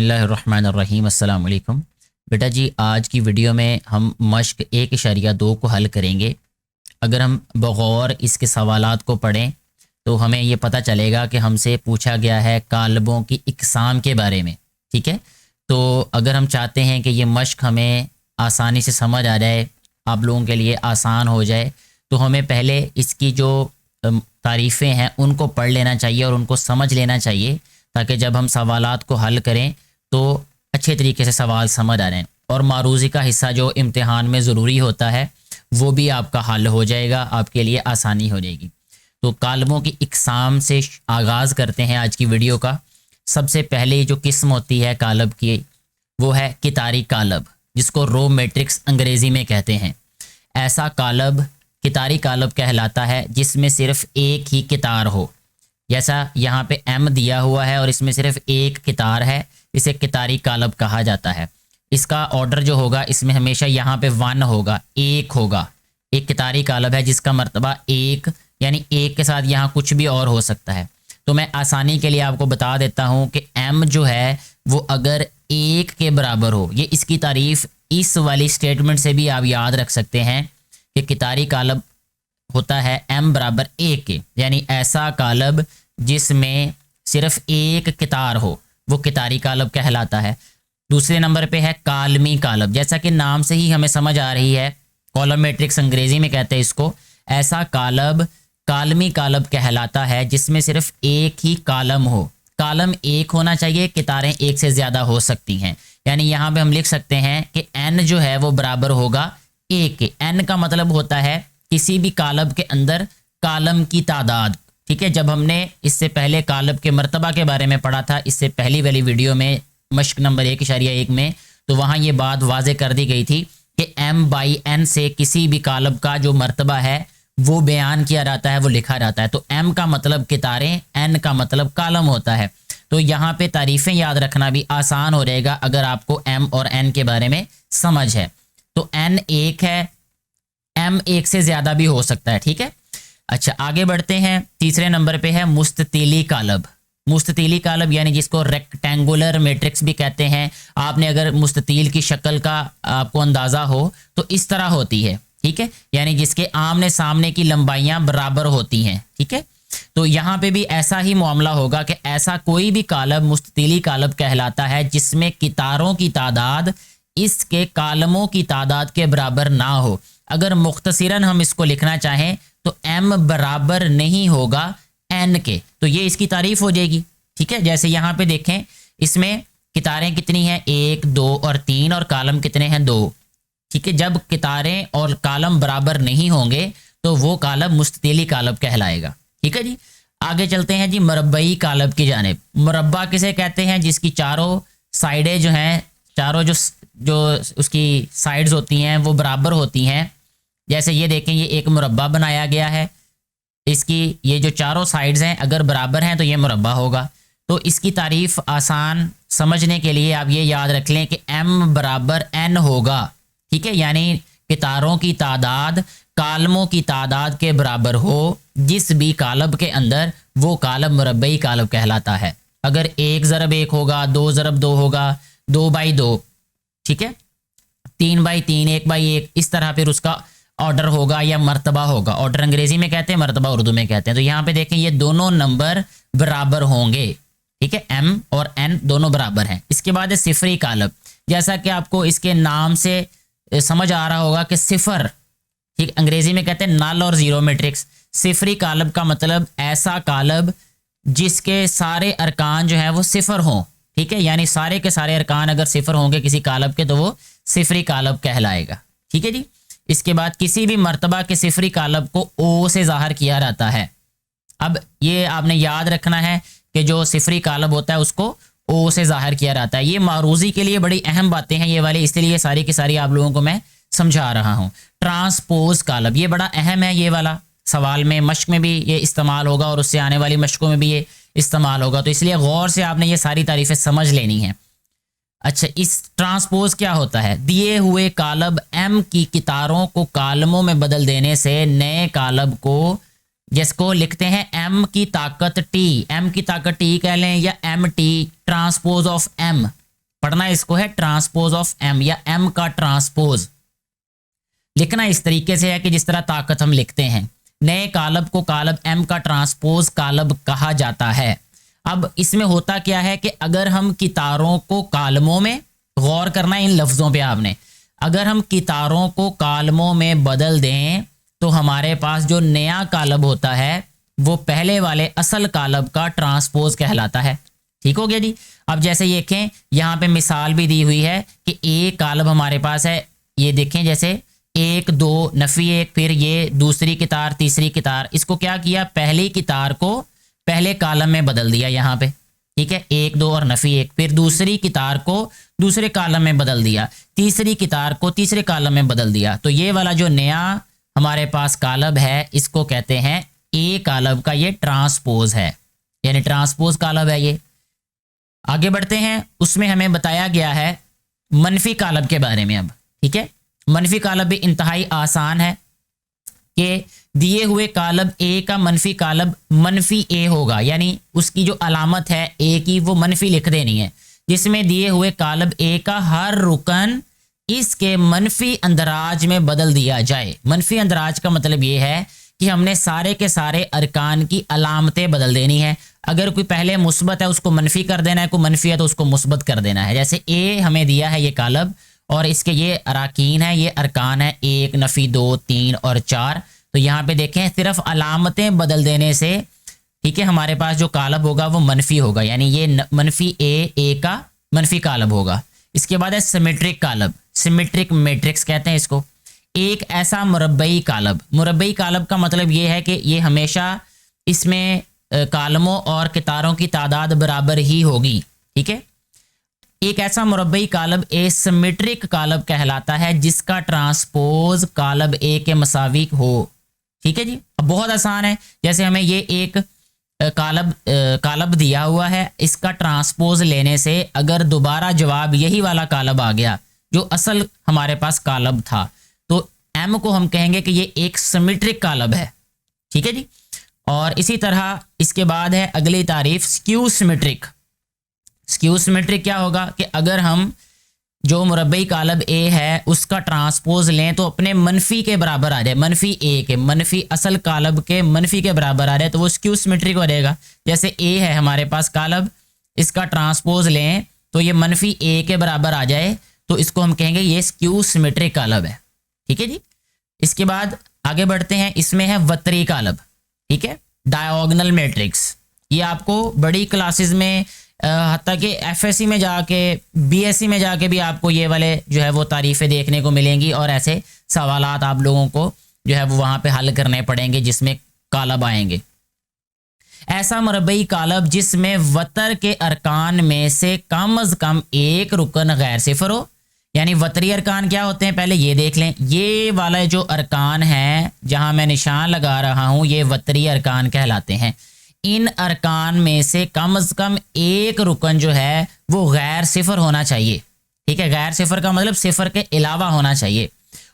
बिस्मिल्लाह अर्रहमान अर्रहीम। अस्सलाम वालेकुम। बेटा जी, आज की वीडियो में हम मश्क 1.2 को हल करेंगे। अगर हम बगौर इसके सवालात को पढ़ें तो हमें ये पता चलेगा कि हमसे पूछा गया है कालबों की इकसाम के बारे में। ठीक है, तो अगर हम चाहते हैं कि ये मश्क हमें आसानी से समझ आ जाए, आप लोगों के लिए आसान हो जाए, तो हमें पहले इसकी जो तारीफ़ें हैं उनको पढ़ लेना चाहिए और उनको समझ लेना चाहिए, ताकि जब हम सवालात को हल करें तो अच्छे तरीके से सवाल समझ आ जाएँ और मारूज़ी का हिस्सा जो इम्तिहान में ज़रूरी होता है वो भी आपका हल हो जाएगा, आपके लिए आसानी हो जाएगी। तो कालबों की इकसाम से आगाज़ करते हैं आज की वीडियो का। सबसे पहले जो किस्म होती है कालब की वो है कितारी कालब, जिसको रो मैट्रिक्स अंग्रेज़ी में कहते हैं। ऐसा कालब कितारी कालब कहलाता है जिसमें सिर्फ़ एक ही कितार हो। जैसा यहाँ पे एम दिया हुआ है और इसमें सिर्फ एक कितार है, इसे कितारी कालब कहा जाता है। इसका ऑर्डर जो होगा इसमें हमेशा यहाँ पे 1 होगा, 1 होगा। एक कितारी कालब है जिसका मर्तबा 1, यानी 1 के साथ यहाँ कुछ भी और हो सकता है। तो मैं आसानी के लिए आपको बता देता हूँ कि एम जो है वो अगर 1 के बराबर हो, ये इसकी तारीफ़ इस वाली स्टेटमेंट से भी आप याद रख सकते हैं कि कितारी कालब होता है m बराबर 1 के, यानी ऐसा कालब जिसमें सिर्फ एक कितार हो वो कितारी कालब कहलाता है। दूसरे नंबर पे है कालमी कालब, जैसा कि नाम से ही हमें समझ आ रही है, कॉलम मैट्रिक्स अंग्रेज़ी में कहते हैं इसको। ऐसा कालब कालमी कालब कहलाता है जिसमें सिर्फ एक ही कालम हो। कालम 1 होना चाहिए, कितारें 1 से ज़्यादा हो सकती हैं। यानी यहाँ पे हम लिख सकते हैं कि n जो है वो बराबर होगा 1 के। n का मतलब होता है किसी भी कालब के अंदर कालम की तादाद। ठीक है, जब हमने इससे पहले कालब के मर्तबा के बारे में पढ़ा था, इससे पहली वाली वीडियो में मश्क नंबर 1.1 में, तो वहाँ ये बात वाज़े कर दी गई थी कि m/n से किसी भी कालब का जो मर्तबा है वो बयान किया जाता है, वो लिखा जाता है। तो m का मतलब कितारें, n का मतलब कालम होता है। तो यहाँ पे तारीफ़ें याद रखना भी आसान हो जाएगा अगर आपको m और n के बारे में समझ है। तो n 1 है, m 1 से ज़्यादा भी हो सकता है। ठीक है, अच्छा आगे बढ़ते हैं। तीसरे नंबर पे है मुस्ततीली कालब। मुस्ततीली कालब यानी जिसको रेक्टेंगुलर मैट्रिक्स भी कहते हैं। आपने अगर मुस्ततील की शक्ल का आपको अंदाज़ा हो तो इस तरह होती है। ठीक है, यानी जिसके आमने सामने की लंबाइयाँ बराबर होती हैं। ठीक है, तो यहाँ पे भी ऐसा ही मामला होगा कि ऐसा कोई भी कालब मुस्ततीली कालब कहलाता है जिसमें कितारों की तादाद इसके कालमों की तादाद के बराबर ना हो। अगर मुख्तसरन हम इसको लिखना चाहें तो m बराबर नहीं होगा n के, तो ये इसकी तारीफ हो जाएगी। ठीक है, जैसे यहाँ पे देखें, इसमें कितारें कितनी हैं, 1, 2 और 3, और कालम कितने हैं, 2। ठीक है, जब कितारें और कालम बराबर नहीं होंगे तो वो कालब मुस्ततीली कालब कहलाएगा। ठीक है जी, आगे चलते हैं जी मरबई कालब की जानिब। मुरब्बा किसे कहते हैं, जिसकी चारों साइडें जो हैं, चारों जो उसकी साइड्स होती हैं वो बराबर होती हैं। जैसे ये देखें, ये एक मुरब्बा बनाया गया है, इसकी ये जो चारों साइड्स हैं अगर बराबर हैं तो ये मुरब्बा होगा। तो इसकी तारीफ़ आसान समझने के लिए आप ये याद रख लें कि m बराबर n होगा। ठीक है, यानी कितारों की तादाद कालमों की तादाद के बराबर हो जिस भी कालब के अंदर, वो कालब मुरब्बई कालब कहलाता है। अगर 1 ज़रब 1 होगा, 2 ज़रब 2 होगा, 2/2, ठीक है, 3/3, 1/1, इस तरह फिर उसका ऑर्डर होगा या मर्तबा होगा। ऑर्डर अंग्रेजी में कहते हैं, मर्तबा उर्दू में कहते हैं। तो यहाँ पे देखें ये दोनों नंबर बराबर होंगे। ठीक है, m और n दोनों बराबर हैं। इसके बाद है सिफरी कालब। जैसा कि आपको इसके नाम से समझ आ रहा होगा कि सिफर, ठीक, अंग्रेजी में कहते हैं नल और ज़ीरो मैट्रिक्स। सिफरी कालब का मतलब ऐसा कालब जिसके सारे अरकान जो हैं वो सिफर हों। ठीक है, यानी सारे के सारे अरकान अगर सिफर होंगे किसी कालब के तो वो सिफरी कालब कहलाएगा। ठीक है जी, इसके बाद किसी भी मर्तबा के सिफरी कालब को ओ से ज़ाहिर किया जाता है। अब ये आपने याद रखना है कि जो सिफरी कालब होता है उसको ओ से ज़ाहिर किया जाता है। ये मारूज़ी के लिए बड़ी अहम बातें हैं ये वाली, इसलिए सारी की सारी आप लोगों को मैं समझा रहा हूँ। ट्रांसपोज कालब, ये बड़ा अहम है, ये वाला सवाल में मश्क में भी ये इस्तेमाल होगा और उससे आने वाली मश्कों में भी ये इस्तेमाल होगा, तो इसलिए गौर से आपने ये सारी तारीफ़ें समझ लेनी हैं। अच्छा, इस ट्रांसपोज क्या होता है, दिए हुए कालब m की कितारों को कालमों में बदल देने से नए कालब को जिसको लिखते हैं m की ताकत t, m की ताकत t कह लें या mt ट्रांसपोज ऑफ m, पढ़ना इसको है ट्रांसपोज ऑफ एम या एम का ट्रांसपोज। लिखना इस तरीके से है कि जिस तरह ताकत हम लिखते हैं। नए कालब को कालब एम का ट्रांसपोज कालब कहा जाता है। अब इसमें होता क्या है कि अगर हम कितारों को कालमों में, गौर करना इन लफ्ज़ों पे आपने, अगर हम कितारों को कालमों में बदल दें तो हमारे पास जो नया कालब होता है वो पहले वाले असल कालब का ट्रांसपोज कहलाता है। ठीक हो गया जी। अब जैसे ये देखें यहाँ पे मिसाल भी दी हुई है कि एक कालब हमारे पास है, ये देखें जैसे 1 2 नफ़ी 1, फिर ये दूसरी कितार तीसरी कितार, इसको क्या किया, पहली कितार को पहले कालम में बदल दिया यहाँ पे। ठीक है, 1 2 और नफ़ी 1, फिर दूसरी कितार को दूसरे कालम में बदल दिया, तीसरी कितार को तीसरे कालम में बदल दिया। तो ये वाला जो नया हमारे पास कालब है इसको कहते हैं ए कालब का ये ट्रांसपोज है, यानी ट्रांसपोज कालब है ये। आगे बढ़ते हैं, उसमें हमें बताया गया है मनफी कालब के बारे में। अब ठीक है, मनफी कालब भी इंतहाई आसान है कि दिए हुए कालब ए का मनफी कालब मनफी ए होगा, यानी उसकी जो अलामत है ए की वो मनफी लिख देनी है, जिसमें दिए हुए कालब ए का हर रुकन इसके मनफी अंदराज में बदल दिया जाए। मनफी अंदराज का मतलब ये है कि हमने सारे के सारे अरकान की अलामतें बदल देनी है। अगर कोई पहले मुस्बत है उसको मनफी कर देना है, कोई मनफी है तो उसको मुस्बत कर देना है। जैसे ए हमें दिया है ये कालब और इसके ये अराकीन है, ये अरकान है 1 नफ़ी 2 3 और 4। तो यहाँ पे देखें सिर्फ अलामतें बदल देने से, ठीक है, हमारे पास जो कालब होगा वो मनफी होगा, यानी ये मनफी ए का मनफी कालब होगा। इसके बाद है सिमेट्रिक कालब, सिमेट्रिक मैट्रिक्स कहते हैं इसको। एक ऐसा मुरब्बई कालब, मुरब्बई कालब का मतलब ये है कि ये हमेशा इसमें कालमों और कितारों की तादाद बराबर ही होगी। ठीक है, एक ऐसा मुरब्बई कालब एसिमेट्रिक कालब कहलाता है जिसका ट्रांसपोज कालब ए के मसावी हो। ठीक है जी, अब बहुत आसान है। जैसे हमें ये एक कालब दिया हुआ है, इसका ट्रांसपोज लेने से अगर दोबारा जवाब यही वाला कालब आ गया जो असल हमारे पास कालब था, तो एम को हम कहेंगे कि ये एक सिमेट्रिक कालब है। ठीक है जी। और इसी तरह इसके बाद है अगली तारीफ स्क्यू सिमेट्रिक। स्क्यू सिमेट्रिक क्या होगा कि अगर हम जो मुरब्बई कालब ए है उसका ट्रांसपोज लें तो अपने मनफी के बराबर आ जाए, मनफी ए के, मनफी असल कालब के मनफी के बराबर आ जाए तो वो स्क्यू सिमेट्रिक हो जाएगा। जैसे ए है हमारे पास कालब, इसका ट्रांसपोज लें तो ये मनफी ए के बराबर आ जाए तो इसको हम कहेंगे ये स्क्यू सिमेट्रिक कालब है। ठीक है जी। इसके बाद आगे बढ़ते हैं, इसमें है वतरी कालब। ठीक है, डायगोनल मैट्रिक्स। ये आपको बड़ी क्लासेस में हत्ता कि एफएससी में जाके बीएससी में जाके भी आपको ये वाले जो है वो तारीफ़ें देखने को मिलेंगी और ऐसे सवालात आप लोगों को जो है वो वहाँ पे हल करने पड़ेंगे जिसमें कालब आएंगे। ऐसा मुरब्बई कालब जिसमें वतर के अरकान में से कम अज़ कम एक रुकन गैर सिफर हो। यानी वतरी अरकान क्या होते हैं पहले ये देख लें। ये वाला जो अरकान है जहाँ मैं निशान लगा रहा हूँ ये वतरी अरकान कहलाते हैं। इन अरकान में से कम से कम एक रुकन जो है वो गैर सिफर होना चाहिए। ठीक है, गैर सिफर का मतलब सिफर के अलावा होना चाहिए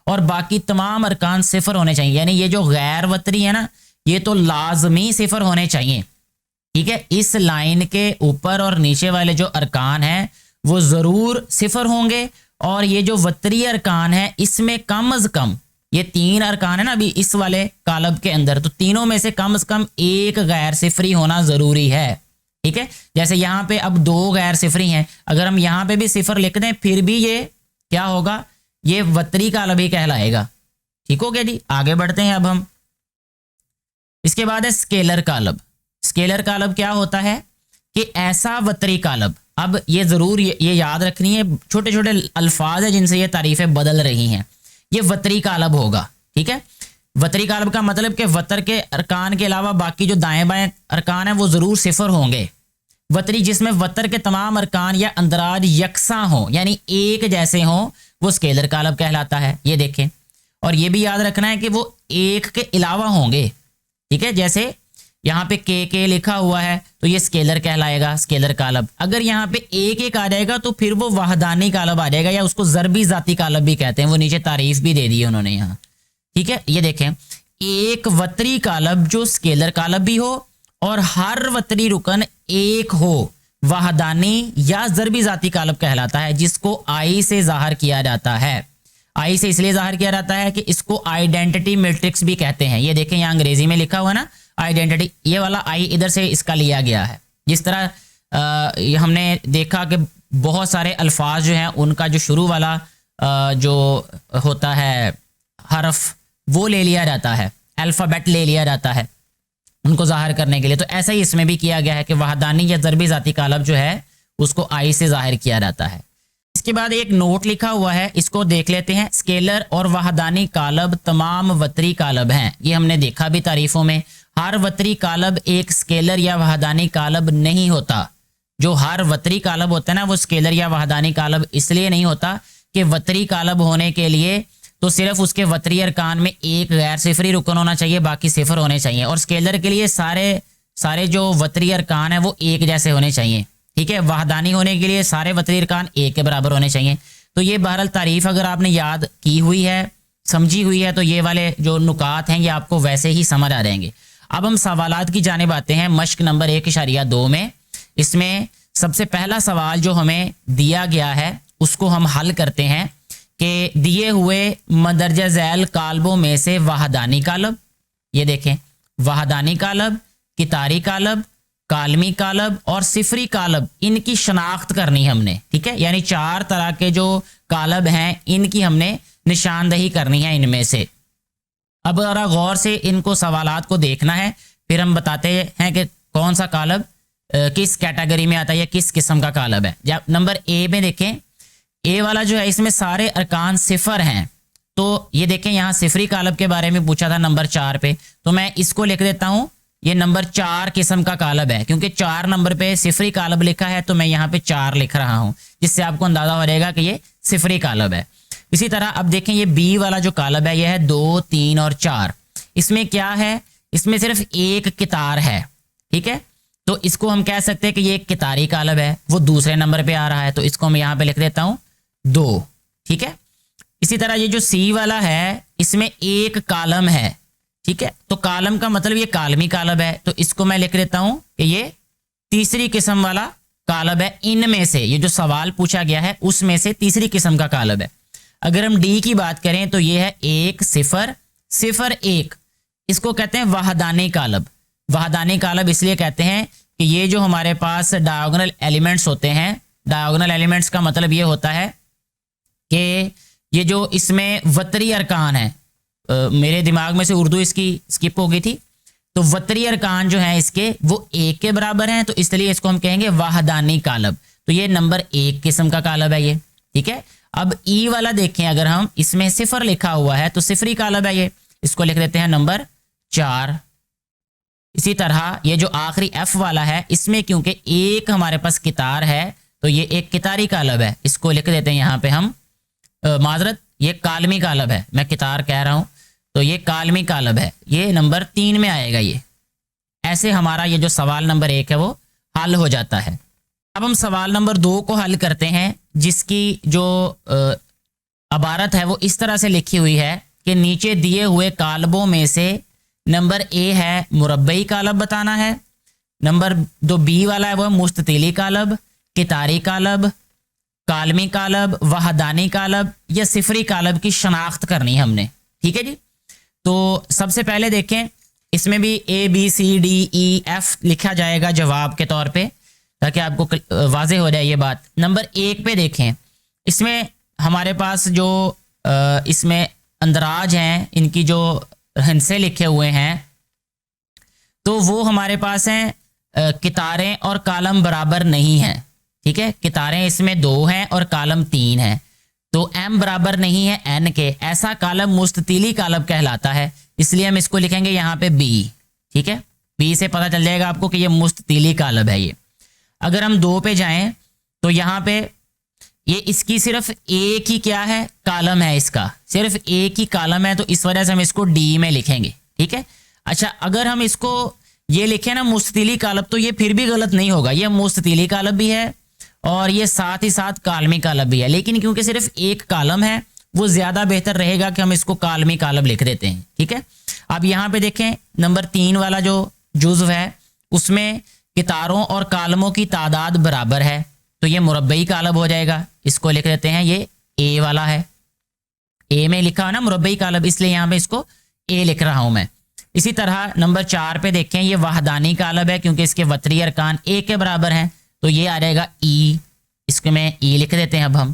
और बाकी तमाम अरकान सिफर होने चाहिए। यानी ये जो गैर वतरी है ना ये तो लाजमी सिफर होने चाहिए। ठीक है, इस लाइन के ऊपर और नीचे वाले जो अरकान हैं वो ज़रूर सिफर होंगे और ये जो वतरी अरकान है इसमें कम से कम, ये 3 अरकान है ना अभी इस वाले कालब के अंदर, तो तीनों में से कम एक गैर सिफरी होना ज़रूरी है। ठीक है, जैसे यहाँ पे अब 2 गैर सिफरी हैं, अगर हम यहाँ पे भी सिफर लिख दें फिर भी ये क्या होगा, ये वतरी कालब ही कहलाएगा। ठीक हो गया जी। आगे बढ़ते हैं अब हम। इसके बाद है स्केलर कालब। स्केलर कालब क्या होता है कि ऐसा वतरी कालब, अब ये ज़रूर ये याद रखनी है, छोटे छोटे अल्फाज है जिनसे ये तारीफ़ें बदल रही हैं, ये वतरी कालब होगा। ठीक है, वतरी कालब का मतलब कि वतर के अरकान के अलावा बाकी जो दाएं बाएं अरकान हैं वो ज़रूर सिफर होंगे। वतरी जिसमें वतर के तमाम अरकान या अंदराज यकसा हों यानी एक जैसे हों वो स्केलर कालब कहलाता है। ये देखें, और ये भी याद रखना है कि वो एक के अलावा होंगे। ठीक है, जैसे यहाँ पे के लिखा हुआ है तो ये स्केलर कहलाएगा, स्केलर कालब। अगर यहाँ पे एक आ जाएगा तो फिर वो वहदानी कालब आ जाएगा या उसको ज़रबी ज़ाती कालब भी कहते हैं। वो नीचे तारीफ भी दे दी है उन्होंने यहाँ। ठीक है, ये देखें, एक वतरी कालब जो स्केलर कालब भी हो और हर वतरी रुकन एक हो वहदानी या ज़रबी ज़ाती कालब कहलाता है, जिसको आई से ज़ाहिर किया जाता है। आई से इसलिए ज़ाहिर किया जाता है कि इसको आइडेंटिटी मैट्रिक्स भी कहते हैं। ये देखें यहाँ अंग्रेजी में लिखा हुआ ना आइडेंटिटी, ये वाला आई इधर से इसका लिया गया है। जिस तरह हमने देखा कि बहुत सारे अल्फाज जो हैं उनका जो शुरू वाला जो होता है हरफ वो ले लिया जाता है, अल्फ़ाबेट ले लिया जाता है उनको ज़ाहिर करने के लिए। तो ऐसा ही इसमें भी किया गया है कि वहदानी या ज़रबी ज़ाती कालब जो है उसको आई से ज़ाहिर किया जाता है। इसके बाद एक नोट लिखा हुआ है, इसको देख लेते हैं। स्केलर और वहदानी कालब तमाम वतरी कालब हैं। ये हमने देखा भी तारीफ़ों में। हर वतरी कालब एक स्केलर या वहदानी कालब नहीं होता। जो हर वतरी कालब होता है ना वो स्केलर या वहदानी कालब इसलिए नहीं होता कि वतरी कालब होने के लिए तो सिर्फ उसके वतरी अरकान में एक गैर सिफरी रुकन होना चाहिए, बाकी सिफर होने चाहिए। और स्केलर के लिए सारे जो वतरी अरकान है वो एक जैसे होने चाहिए, ठीक है। वहदानी होने के लिए सारे वतरी अरकान एक के बराबर होने चाहिए। तो ये बहरहाल तारीफ़ अगर आपने याद की हुई है, समझी हुई है, तो ये वाले जो नुकात हैं ये आपको वैसे ही समझ आ जाएंगे। अब हम सवालात की जानिब आते हैं। मश्क नंबर 1.2 में इसमें सबसे पहला सवाल जो हमें दिया गया है उसको हम हल करते हैं कि दिए हुए मदरजा झैल कालबों में से वहदानी कालब, ये देखें वहदानी कालब, कितारी कालब, कालमी कालब और सिफरी कालब, इनकी शनाख्त करनी हमने, ठीक है। यानी 4 तरह के जो कालब हैं इनकी हमने निशानदही करनी है इनमें से। अब ज़रा गौर से इनको सवालात को देखना है, फिर हम बताते हैं कि कौन सा कालब किस कैटेगरी में आता है या किस किस्म का कालब है। जब नंबर ए में देखें, ए वाला जो है इसमें सारे अरकान सिफर हैं। तो ये देखें यहाँ सिफरी कालब के बारे में पूछा था नंबर 4 पे, तो मैं इसको लिख देता हूँ ये नंबर 4 किस्म का कालब है, क्योंकि 4 नंबर पे सिफरी कालब लिखा है तो मैं यहाँ पे 4 लिख रहा हूँ, जिससे आपको अंदाजा हो जाएगा कि ये सिफरी कालब है। इसी तरह अब देखें ये बी वाला जो कालब है यह है 2, 3 और 4। इसमें क्या है, इसमें सिर्फ एक कितार है, ठीक है। तो इसको हम कह सकते हैं कि ये एक कितारी कालब है, वो दूसरे नंबर पे आ रहा है, तो इसको मैं यहाँ पे लिख देता हूँ 2, ठीक है। इसी तरह ये जो सी वाला है इसमें एक कालम है, ठीक है। तो कालम का मतलब ये कालमी कालब है, तो इसको मैं लिख देता हूँ कि ये तीसरी किस्म वाला कालब है। इनमें से ये जो सवाल पूछा गया है उसमें से तीसरी किस्म का कालब है। अगर हम डी की बात करें तो ये है 1, 0, 0, 1, इसको कहते हैं वहदानी कालब। वहदानी कालब इसलिए कहते हैं कि ये जो हमारे पास डायगोनल एलिमेंट्स होते हैं, डायगोनल एलिमेंट्स का मतलब ये होता है कि ये जो इसमें वतरी अरकान है, मेरे दिमाग में से उर्दू इसकी स्किप हो गई थी, तो वतरी अरकान जो है इसके वो 1 के बराबर हैं, तो इसलिए इसको हम कहेंगे वहदानी कालब। तो ये नंबर 1 किस्म का कालब है ये, ठीक है। अब ई वाला देखें, अगर हम इसमें 0 लिखा हुआ है तो सिफरी कालब है ये, इसको लिख देते हैं नंबर 4। इसी तरह ये जो आखिरी एफ वाला है इसमें क्योंकि एक हमारे पास कितार है तो ये एक कितारी कालब है, इसको लिख देते हैं यहाँ पे हम माजरत ये कालमी कालब है, मैं कितार कह रहा हूँ, तो ये कालमी कालब है, ये नंबर 3 में आएगा ये। ऐसे हमारा ये जो सवाल नंबर 1 है वो हल हो जाता है। अब हम सवाल नंबर 2 को हल करते हैं, जिसकी जो अबारत है वो इस तरह से लिखी हुई है कि नीचे दिए हुए कालबों में से नंबर ए है मुरब्बई कालब बताना है, नंबर 2 बी वाला है वो मुस्ततीली कालब, कितारी कालब, कालमी कालब, वहदानी कालब या सिफरी कालब की शनाख्त करनी है हमने, ठीक है जी। तो सबसे पहले देखें इसमें भी A B C D E F लिखा जाएगा जवाब के तौर पे, ताकि आपको वाज़ेह हो जाए ये बात। नंबर 1 पे देखें, इसमें हमारे पास जो इसमें अंदराज हैं, इनकी जो हिंसे लिखे हुए हैं, तो वो हमारे पास हैं कितारें और कालम बराबर नहीं हैं, ठीक है। कितारें इसमें 2 हैं और कालम 3 हैं, तो m बराबर नहीं है n के, ऐसा कालम मुस्ततीली कालब कहलाता है, इसलिए हम इसको लिखेंगे यहाँ पे b, ठीक है। b से पता चल जाएगा आपको कि ये मुस्ततीली कालब है ये। अगर हम 2 पे जाएं तो यहाँ पे ये इसकी सिर्फ एक ही क्या है कालम है, इसका सिर्फ एक ही कालम है, तो इस वजह से हम इसको डी में लिखेंगे, ठीक है। अच्छा अगर हम इसको ये लिखें ना मुस्ततीली कालब, तो ये फिर भी गलत नहीं होगा, ये मुस्ततीली कालब भी है और ये साथ ही साथ कालमी कालब भी है, लेकिन क्योंकि सिर्फ एक कालम है वो ज़्यादा बेहतर रहेगा कि हम इसको कालमी कालब लिख देते हैं, ठीक है। अब यहाँ पे देखें नंबर 3 वाला जो जुज़्व है उसमें کتاروں اور کالموں کی تعداد برابر ہے تو یہ مربعی کالب ہو جائے گا. اس کو لکھ دیتے ہیں, یہ اے والا ہے, اے میں لکھا ہو نا مربعی کالب, اس لیے یہاں پہ اس کو اے لکھ رہا ہوں میں. اسی طرح نمبر 4 پہ دیکھیں, یہ وحدانی کالب ہے کیونکہ اس کے وتری ارکان اے کے برابر ہیں تو یہ آ جائے گا ای, اس کو میں ای لکھ دیتے ہیں اب ہم.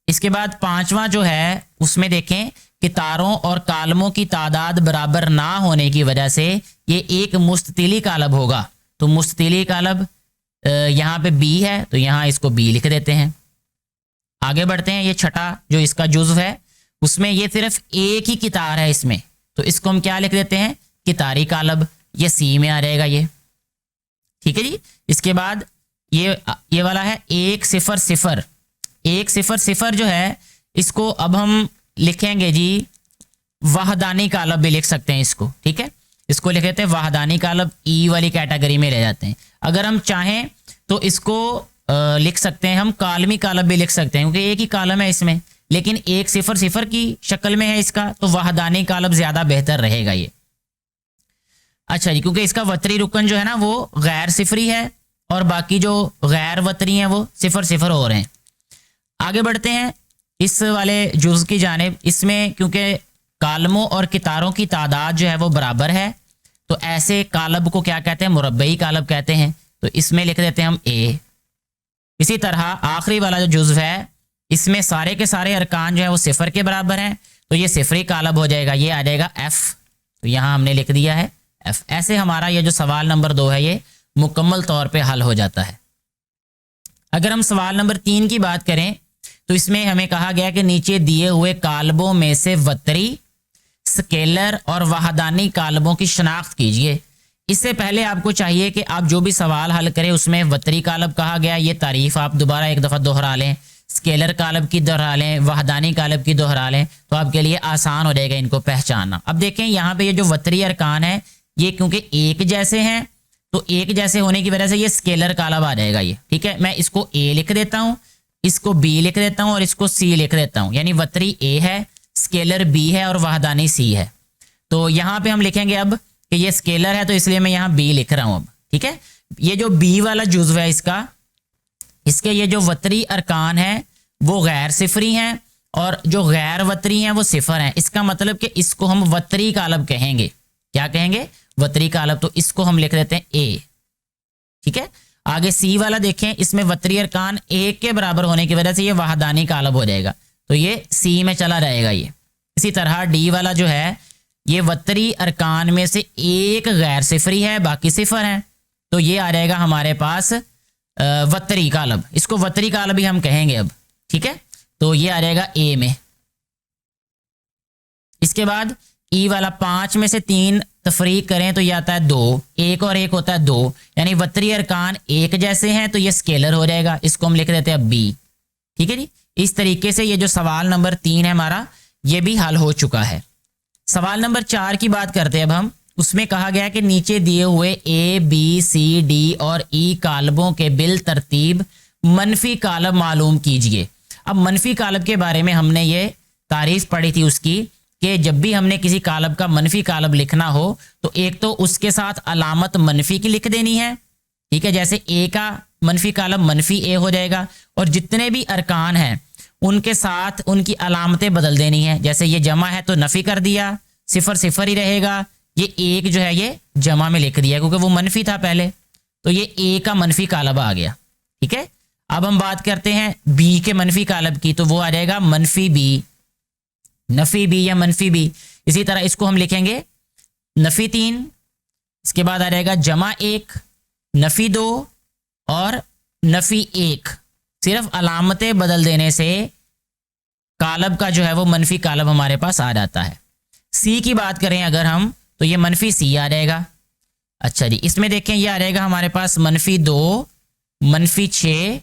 اس کے بعد 5واں جو ہے اس میں دیکھیں کتاروں اور کالموں کی تعداد برابر نہ ہونے کی وجہ سے یہ ایک مستطیلی کالب ہوگا. تو مستطیلی کالب یہاں پہ بی ہے تو یہاں اس کو بی لکھ دیتے ہیں. آگے بڑھتے ہیں, یہ چھٹا جو اس کا جزو ہے اس میں یہ صرف ایک ہی کتار ہے اس میں, تو اس کو ہم کیا لکھ دیتے ہیں, کتاری کالب. یہ سی میں آ جائے گا یہ, ٹھیک ہے جی. اس کے بعد یہ والا ہے 1 0 0. 1 0 0 جو ہے اس کو اب ہم لکھیں گے جی وحدانی کالب بھی لکھ سکتے ہیں اس کو, ٹھیک ہے. اس کو لکھ دیتے ہیں وحدانی کالب, ای والی کیٹیگری میں رہ جاتے ہیں. اگر ہم چاہیں تو اس کو لکھ سکتے ہیں ہم کالمی کالب بھی لکھ سکتے ہیں کیونکہ ایک ہی کالم ہے اس میں, لیکن 1 0 0 کی شکل میں ہے اس کا, تو وحدانی کالب زیادہ بہتر رہے گا یہ. اچھا جی, کیونکہ اس کا وتری رکن جو ہے نا وہ غیر صفری ہے اور باقی جو غیر وتری ہیں وہ 0 0 ہو رہے ہیں. آگے بڑھتے ہیں اس والے جز کی جانب. اس میں کیونکہ کالموں اور کتاروں کی تعداد جو ہے وہ برابر ہے تو ایسے کالب کو کیا کہتے ہیں, مربعی کالب کہتے ہیں. تو اس میں لکھ دیتے ہیں ہم اے. اسی طرح آخری والا جو جزو ہے اس میں سارے کے سارے ارکان جو ہے وہ 0 کے برابر ہیں تو یہ صفری کالب ہو جائے گا, یہ آ جائے گا ایف. تو یہاں ہم نے لکھ دیا ہے ایف. ایسے ہمارا یہ جو سوال نمبر 2 ہے یہ مکمل طور پہ حل ہو جاتا ہے. اگر ہم سوال نمبر 3 کی بات کریں تو اس میں ہمیں کہا گیا کہ نیچے دیے ہوئے کالبوں میں سے وتری, سکیلر اور وحدانی کالبوں کی شناخت کیجیے. اس سے پہلے آپ کو چاہیے کہ آپ جو بھی سوال حل کریں اس میں وتری کالب کہا گیا, یہ تعریف آپ دوبارہ ایک دفعہ دہرا لیں, سکیلر کالب کی دہرا لیں, وحدانی کالب کی دہرا لیں, تو آپ کے لیے آسان ہو جائے گا ان کو پہچاننا. اب دیکھیں یہاں پہ یہ جو وتری ارکان ہیں یہ کیونکہ ایک جیسے ہیں تو ایک جیسے ہونے کی وجہ سے یہ سکیلر کالب آ جائے گا یہ, ٹھیک ہے. میں اس کو اے لکھ دیتا ہوں, اس کو بی لکھ دیتا ہوں اور اس کو سی لکھ دیتا ہوں. یعنی وتری اے ہے, سکیلر بی ہے اور وحدانی سی ہے. تو یہاں پہ ہم لکھیں گے اب کہ یہ سکیلر ہے تو اس لیے میں یہاں بی لکھ رہا ہوں اب, ٹھیک ہے. یہ جو بی والا جزو ہے اس کے یہ جو وتری ارکان ہیں وہ غیر صفری ہیں اور جو غیر وتری ہیں وہ 0 ہیں. اس کا مطلب کہ اس کو ہم وتری کالب کہیں گے. کیا کہیں گے, وتری کالب. تو اس کو ہم لکھ دیتے ہیں اے, ٹھیک ہے. آگے سی والا دیکھیں, اس میں وتری ارکان 1 کے برابر ہونے کی وجہ سے یہ وحدانی کالب ہو جائے گا تو یہ سی میں چلا جائے گا یہ. اسی طرح ڈی والا جو ہے یہ وتری ارکان میں سے ایک غیر صفری ہے, باقی 0 ہیں تو یہ آ جائے گا ہمارے پاس وتری کالب. اس کو وتری کالب ہی ہم کہیں گے اب, ٹھیک ہے. تو یہ آ جائے گا اے میں. اس کے بعد ای والا 5 میں سے 3 تفریق کریں تو یہ آتا ہے 2, 1 اور 1 ہوتا ہے 2, یعنی وتری ارکان ایک جیسے ہیں تو یہ سکیلر ہو جائے گا. اس کو ہم لکھ دیتے ہیں بی, ٹھیک ہے جی. اس طریقے سے یہ جو سوال نمبر 3 ہے ہمارا یہ بھی حل ہو چکا ہے. سوال نمبر 4 کی بات کرتے ہیں اب ہم. اس میں کہا گیا کہ نیچے دیے ہوئے اے بی سی ڈی اور ای کالبوں کے بالترتیب منفی کالب معلوم کیجئے. اب منفی کالب کے بارے میں ہم نے یہ تعریف پڑھی تھی اس کی کہ جب بھی ہم نے کسی کالب کا منفی کالب لکھنا ہو تو ایک تو اس کے ساتھ علامت منفی کی لکھ دینی ہے, ٹھیک ہے. جیسے اے کا منفی کالب منفی اے ہو جائے گا اور جتنے بھی ارکان ہیں ان کے ساتھ ان کی علامتیں بدل دینی ہیں. جیسے یہ جمع ہے تو نفی کر دیا, 0 0 ہی رہے گا. یہ ایک جو ہے یہ جمع میں لکھ دیا کیونکہ وہ منفی تھا پہلے, تو یہ اے کا منفی کالب آ گیا, ٹھیک ہے. اب ہم بات کرتے ہیں بی کے منفی کالب کی, تو وہ آ جائے گا منفی بی, نفی بی یا منفی بی. اسی طرح اس کو ہم لکھیں گے نفی 3, اس کے بعد آ جائے گا جمع 1, نفی 2 اور نفی 1. صرف علامتیں بدل دینے سے کالب کا جو ہے وہ منفی کالب ہمارے پاس آ جاتا ہے. سی کی بات کریں اگر ہم تو یہ منفی سی آ جائے گا. اچھا جی, اس میں دیکھیں یہ آ جائے گا ہمارے پاس منفی 2, منفی 6,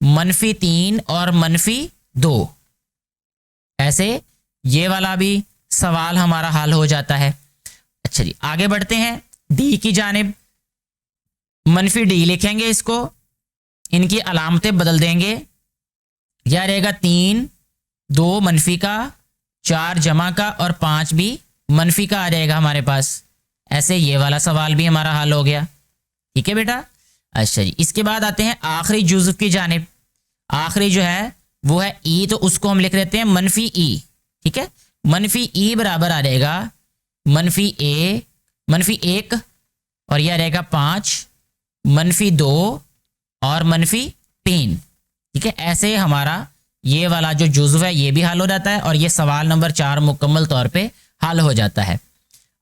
منفی 3 اور منفی 2. ایسے یہ والا بھی سوال ہمارا حل ہو جاتا ہے. اچھا جی, آگے بڑھتے ہیں ڈی کی جانب. منفی ڈی لکھیں گے اس کو, ان کی علامتیں بدل دیں گے. یہ رہے گا 3, 2 منفی کا, 4 جمع کا اور 5 بھی منفی کا آ جائے گا ہمارے پاس. ایسے یہ والا سوال بھی ہمارا حل ہو گیا, ٹھیک ہے بیٹا. اچھا جی، اس کے بعد آتے ہیں آخری جزو کی جانب. آخری جو ہے وہ ہے ای، تو اس کو ہم لکھ لیتے ہیں منفی ای. ٹھیک ہے، منفی ای برابر آ جائے گا منفی ایک اور یہ آ جائے گا 5 منفی 2 اور منفی 3. ٹھیک ہے، ایسے ہمارا یہ والا جو جزو ہے یہ بھی حل ہو جاتا ہے اور یہ سوال نمبر 4 مکمل طور پہ حل ہو جاتا ہے.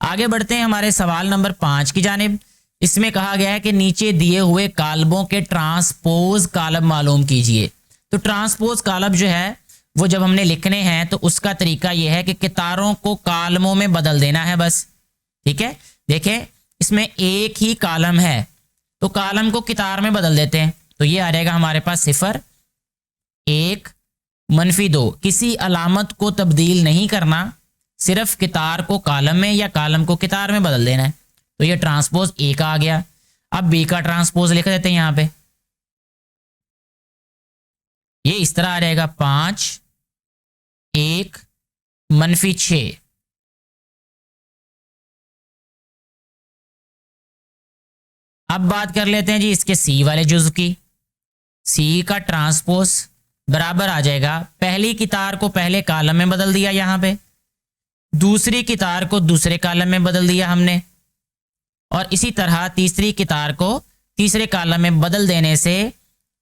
آگے بڑھتے ہیں ہمارے سوال نمبر 5 کی جانب. اس میں کہا گیا ہے کہ نیچے دیے ہوئے کالموں کے ٹرانسپوز کالم معلوم کیجئے. تو ٹرانسپوز کالم جو ہے وہ جب ہم نے لکھنے ہیں تو اس کا طریقہ یہ ہے کہ کتاروں کو کالموں میں بدل دینا ہے بس. ٹھیک ہے، دیکھیں اس میں ایک ہی کالم ہے تو کالم کو کتار میں بدل دیتے ہیں. تو یہ آ جائے گا ہمارے پاس 0 1 منفی 2. کسی علامت کو تبدیل نہیں کرنا، صرف کتار کو کالم میں یا کالم کو کتار میں بدل دینا ہے. تو یہ ٹرانسپوز اے کا آ گیا. اب بی کا ٹرانسپوز لکھ دیتے ہیں یہاں پہ. یہ اس طرح آ جائے گا 5 1 منفی 6. اب بات کر لیتے ہیں جی اس کے سی والے جزو کی. سی کا ٹرانسپوز برابر آ جائے گا پہلی کتار کو پہلے کالم میں بدل دیا یہاں پہ، دوسری کتار کو دوسرے کالم میں بدل دیا ہم نے، اور اسی طرح تیسری کتار کو تیسرے کالم میں بدل دینے سے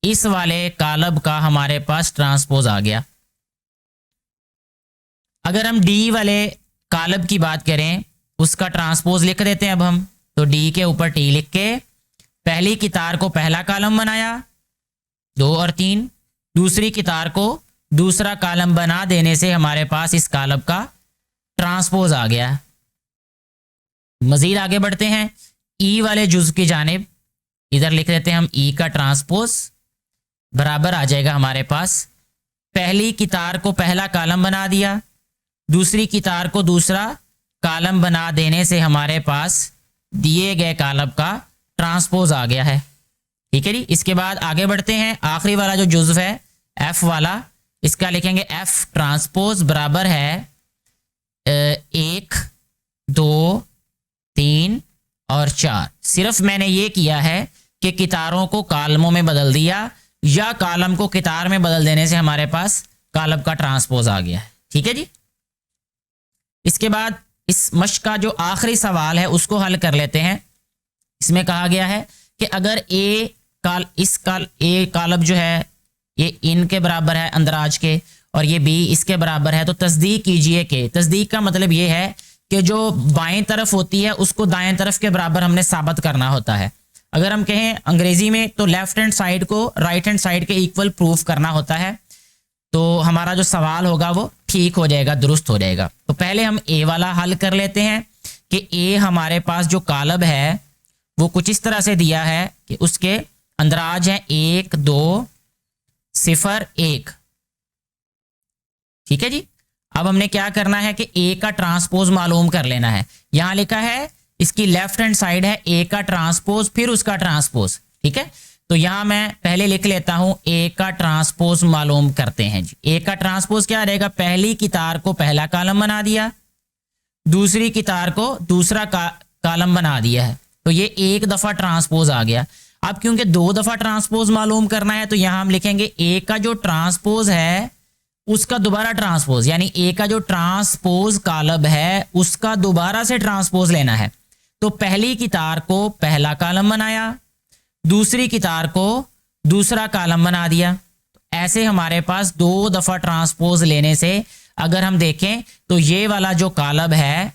اس والے کالم کا ہمارے پاس ٹرانسپوز آ گیا. اگر ہم ڈی والے کالم کی بات کریں اس کا ٹرانسپوز لکھ دیتے ہیں اب ہم. تو ڈی کے اوپر ٹی لکھ کے پہلی کتار کو پہلا کالم بنایا 2 اور 3، دوسری کتار کو دوسرا کالم بنا دینے سے ہمارے پاس اس کالم کا ٹرانسپوز آ گیا. مزید آگے بڑھتے ہیں ای والے جزو کی جانب. ادھر لکھ دیتے ہیں ہم ای کا ٹرانسپوز برابر آ جائے گا ہمارے پاس پہلی کتار کو پہلا کالم بنا دیا، دوسری کتار کو دوسرا کالم بنا دینے سے ہمارے پاس دیے گئے کالم کا ٹرانسپوز آ گیا ہے. ٹھیک ہے جی، اس کے بعد آگے بڑھتے ہیں آخری والا جو جزو ہے ایف والا، اس کا لکھیں گے ایف ٹرانسپوز برابر ہے 1 2 3 اور 4. صرف میں نے یہ کیا ہے کہ کتاروں کو کالموں میں بدل دیا یا کالم کو کتار میں بدل دینے سے ہمارے پاس کالم کا ٹرانسپوز آ گیا ہے. ٹھیک ہے جی، اس کے بعد اس مشق کا جو آخری سوال ہے اس کو حل کر لیتے ہیں. اس میں کہا گیا ہے کہ اگر اے کالم جو ہے یہ ان کے برابر ہے اندراج کے اور یہ بی اس کے برابر ہے، تو تصدیق کیجئے کہ، تصدیق کا مطلب یہ ہے کہ جو بائیں طرف ہوتی ہے اس کو دائیں طرف کے برابر ہم نے ثابت کرنا ہوتا ہے. اگر ہم کہیں انگریزی میں تو لیفٹ ہینڈ سائڈ کو رائٹ ہینڈ سائڈ کے ایکول پروف کرنا ہوتا ہے. تو ہمارا جو سوال ہوگا وہ ٹھیک ہو جائے گا، درست ہو جائے گا. تو پہلے ہم اے والا حل کر لیتے ہیں کہ اے ہمارے پاس جو کالم ہے وہ کچھ اس طرح سے دیا ہے کہ اس کے اندراج ہیں 1 2 0 1. ٹھیک ہے جی، اب ہم نے کیا کرنا ہے کہ اے کا ٹرانسپوز معلوم کر لینا ہے. یہاں لکھا ہے اس کی لیفٹ ہینڈ سائڈ ہے اے کا ٹرانسپوز پھر اس کا ٹرانسپوز. ٹھیک ہے، تو یہاں میں پہلے لکھ لیتا ہوں اے کا ٹرانسپوز معلوم کرتے ہیں جی. اے کا ٹرانسپوز کیا رہے گا؟ پہلی کتار کو پہلا کالم بنا دیا، دوسری کتار کو دوسرا کالم بنا دیا ہے، تو یہ ایک دفعہ ٹرانسپوز آ گیا. اب کیونکہ 2 دفعہ ٹرانسپوز معلوم کرنا ہے تو یہاں ہم لکھیں گے اے کا جو ٹرانسپوز ہے اس کا دوبارہ ٹرانسپوز، یعنی اے کا جو ٹرانسپوز کالم ہے اس کا دوبارہ سے ٹرانسپوز لینا ہے. تو پہلی کتار کو پہلا کالم بنایا، دوسری کتار کو دوسرا کالم بنا دیا. ایسے ہمارے پاس 2 دفعہ ٹرانسپوز لینے سے اگر ہم دیکھیں تو یہ والا جو کالم ہے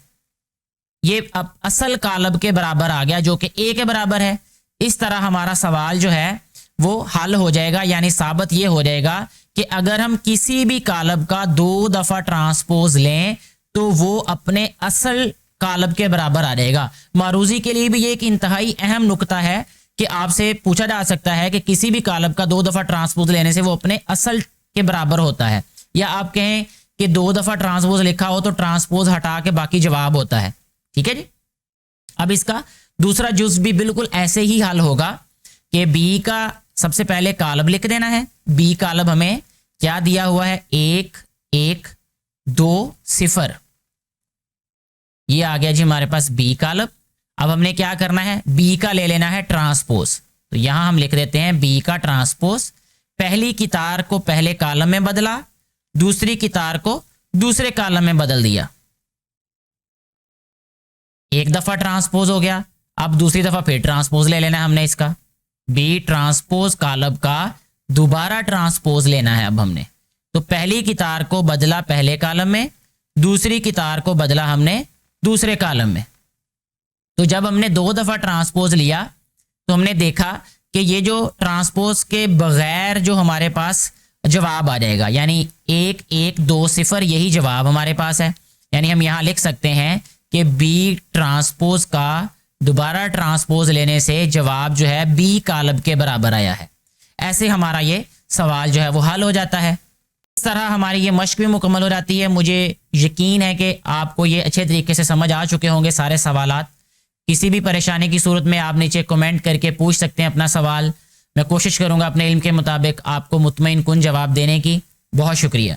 یہ اب اصل کالم کے برابر آ گیا جو کہ اے کے برابر ہے. اس طرح ہمارا سوال جو ہے وہ حل ہو جائے گا، یعنی ثابت یہ ہو جائے گا کہ اگر ہم کسی بھی کالم کا 2 دفعہ ٹرانسپوز لیں تو وہ اپنے اصل کالم کے برابر آ جائے گا. معروضی کے لیے بھی یہ ایک انتہائی اہم نقطہ ہے کہ آپ سے پوچھا جا سکتا ہے کہ کسی بھی کالم کا 2 دفعہ ٹرانسپوز لینے سے وہ اپنے اصل کے برابر ہوتا ہے، یا آپ کہیں کہ 2 دفعہ ٹرانسپوز لکھا ہو تو ٹرانسپوز ہٹا کے باقی جواب ہوتا ہے. ٹھیک ہے جی، اب اس کا دوسرا جز بھی بالکل ایسے ہی حل ہوگا کہ بی کا سب سے پہلے کالم لکھ دینا ہے. بی کالم ہمیں کیا دیا ہوا ہے؟ 1 1 2 0. یہ آ گیا جی ہمارے پاس بی کالم. اب ہم نے کیا کرنا ہے؟ بی کا لے لینا ہے ٹرانسپوز. تو یہاں ہم لکھ دیتے ہیں بی کا ٹرانسپوز پہلی کی تار کو پہلے کالم میں بدلا، دوسری کی تار کو دوسرے کالم میں بدل دیا، ایک دفعہ ٹرانسپوز ہو گیا، اب دوسری دفعہ پھر ٹرانسپوز لے لینا ہے ہم نے اس کا، بی ٹرانسپوز کالم کا دوبارہ ٹرانسپوز لینا ہے اب ہم نے، تو پہلی کی تار کو بدلا پہلے کالم میں، دوسری کی تار کو بدلا ہم نے دوسرے کالم میں۔ تو جب ہم نے 2 دفعہ ٹرانسپوز لیا تو ہم نے دیکھا کہ یہ جو ٹرانسپوز کے بغیر جو ہمارے پاس جواب آ جائے گا، یعنی 1 1 2 0 یہی جواب ہمارے پاس ہے، یعنی ہم یہاں لکھ سکتے ہیں کہ بی ٹرانسپوز کا دوبارہ ٹرانسپوز لینے سے جواب جو ہے بی کالم کے برابر آیا ہے۔ ایسے ہمارا یہ سوال جو ہے وہ حل ہو جاتا ہے۔ اس طرح ہماری یہ مشق بھی مکمل ہو جاتی ہے۔ مجھے یقین ہے کہ آپ کو یہ اچھے طریقے سے سمجھ آ چکے ہوں گے سارے سوالات۔ کسی بھی پریشانی کی صورت میں آپ نیچے کمنٹ کر کے پوچھ سکتے ہیں اپنا سوال، میں کوشش کروں گا اپنے علم کے مطابق آپ کو مطمئن کن جواب دینے کی۔ بہت شکریہ۔